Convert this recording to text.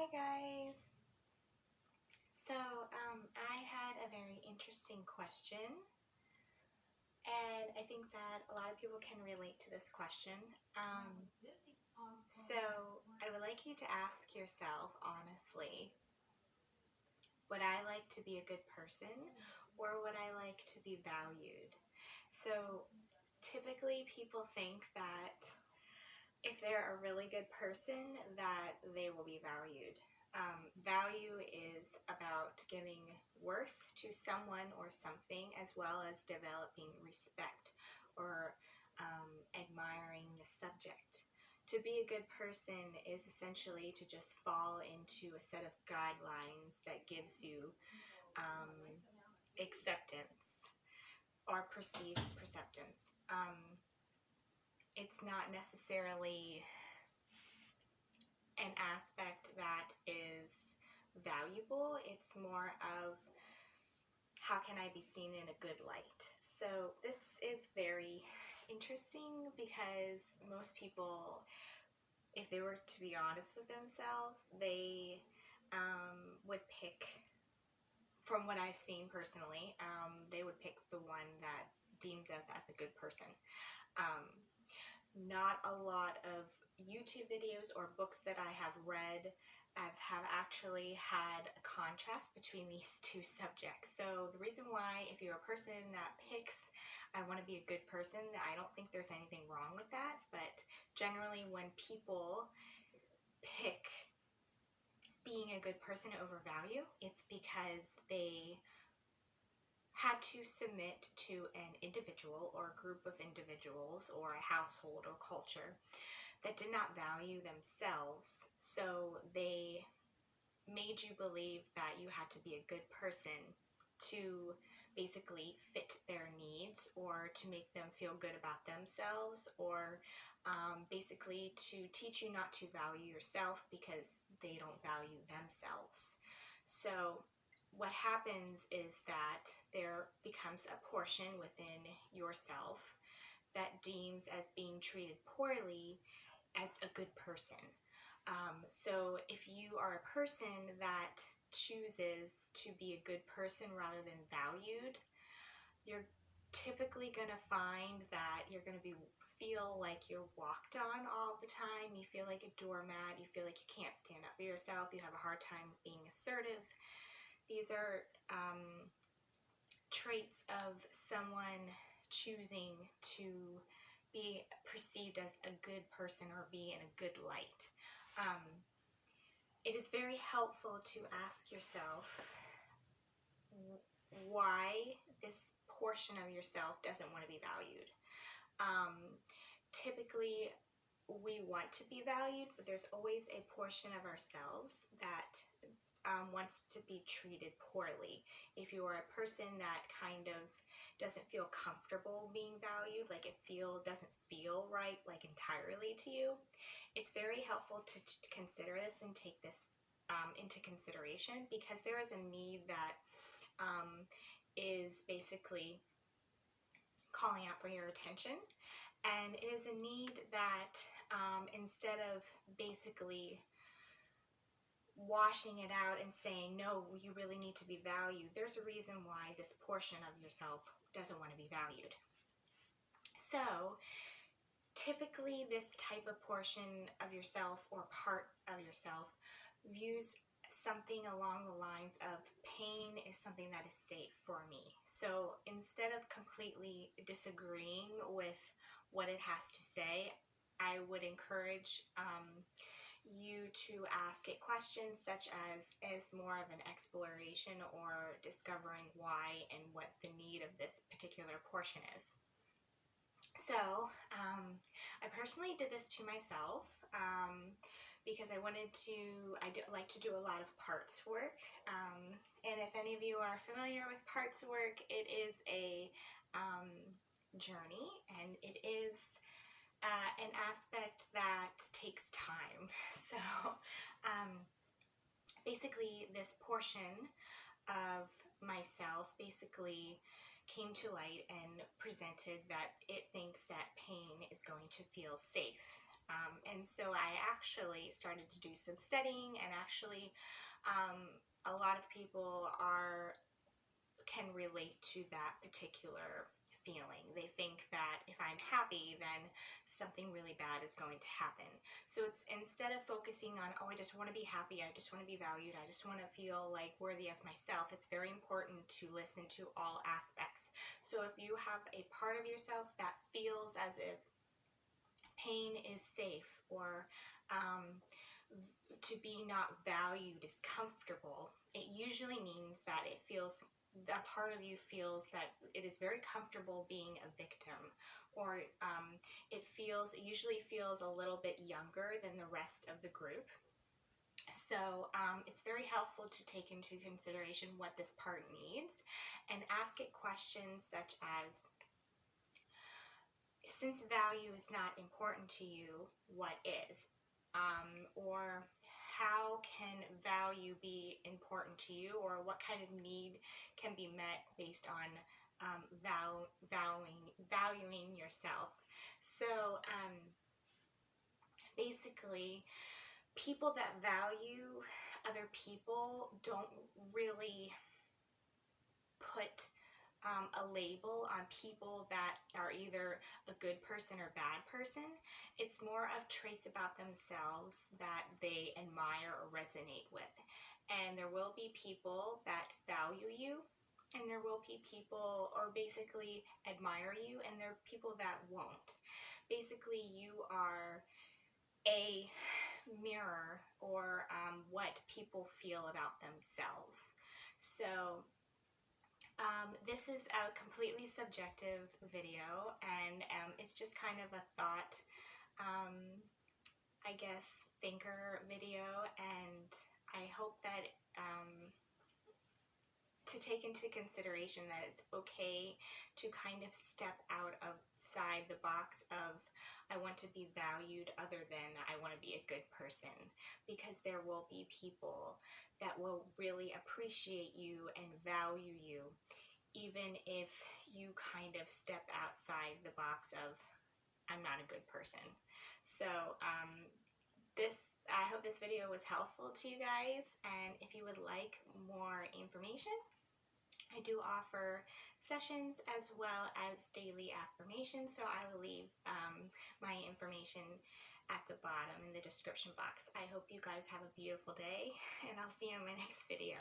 Hi guys! So I had a very interesting question, and I think that a lot of people can relate to this question. So I would like you to ask yourself honestly, would I like to be a good person or would I like to be valued? So typically people think that if they're a really good person that they will be valued. Value is about giving worth to someone or something, as well as developing respect or admiring the subject. To be a good person is essentially to just fall into a set of guidelines that gives you um, acceptance or perceived perceptance. It's not necessarily an aspect that is valuable. It's more of how can I be seen in a good light. So this is very interesting because most people, if they were to be honest with themselves, they would pick, from what I've seen personally, they would pick the one that deems us as a good person. Not a lot of YouTube videos or books that I have read have actually had a contrast between these two subjects. So the reason why, if you're a person that picks, I want to be a good person, I don't think there's anything wrong with that. But generally when people pick being a good person over value, it's because they had to submit to an individual or a group of individuals or a household or culture that did not value themselves, so they made you believe that you had to be a good person to basically fit their needs or to make them feel good about themselves, or basically to teach you not to value yourself because they don't value themselves. So what happens is that there becomes a portion within yourself that deems as being treated poorly as a good person. So if you are a person that chooses to be a good person rather than valued, you're typically going to find that you're going to feel like you're walked on all the time. You feel like a doormat. You feel like you can't stand up for yourself. You have a hard time with being assertive. These are traits of someone choosing to be perceived as a good person or be in a good light. It is very helpful to ask yourself why this portion of yourself doesn't want to be valued. Typically, we want to be valued, but there's always a portion of ourselves that wants to be treated poorly. If you are a person that kind of doesn't feel comfortable being valued, like doesn't feel right, like entirely to you, it's very helpful to consider this and take this into consideration, because there is a need that is basically calling out for your attention, and it is a need that instead of basically washing it out and saying, no, you really need to be valued, there's a reason why this portion of yourself doesn't want to be valued. So typically this type of portion of yourself or part of yourself views something along the lines of pain is something that is safe for me. So instead of completely disagreeing with what it has to say, I would encourage you to ask it questions such as more of an exploration or discovering why and what the need of this particular portion is. So I personally did this to myself because I like to do a lot of parts work. And if any of you are familiar with parts work, it is a journey, and it is an aspect that takes time. So basically this portion of myself basically came to light and presented that it thinks that pain is going to feel safe. And so I actually started to do some studying, and actually a lot of people can relate to that particular feeling. They think that if I'm happy, then something really bad is going to happen. So it's, instead of focusing on, oh, I just want to be happy, I just want to be valued, I just want to feel like worthy of myself, it's very important to listen to all aspects. So if you have a part of yourself that feels as if pain is safe, or to be not valued is comfortable, it usually means that that part of you feels that it is very comfortable being a victim, or it usually feels a little bit younger than the rest of the group. So it's very helpful to take into consideration what this part needs and ask it questions such as, since value is not important to you, what is? Or how can value be important to you, or what kind of need can be met based on valuing yourself? So basically, people that value other people don't really put a label on people that are either a good person or bad person. It's more of traits about themselves that they admire or resonate with. And there will be people that value you, and there will be people, or basically admire you, and there are people that won't. Basically, you are a mirror, or what people feel about themselves. So this is a completely subjective video, and it's just kind of a thought, I guess, thinker video, and I hope that to take into consideration that it's okay to kind of step outside the box of, I want to be valued other than I want to be a good person, because there will be people that will really appreciate you and value you, even if you kind of step outside the box of, I'm not a good person. So I hope this video was helpful to you guys, and if you would like more information, I do offer sessions as well as daily affirmations, so I will leave my information at the bottom in the description box. I hope you guys have a beautiful day, and I'll see you in my next video.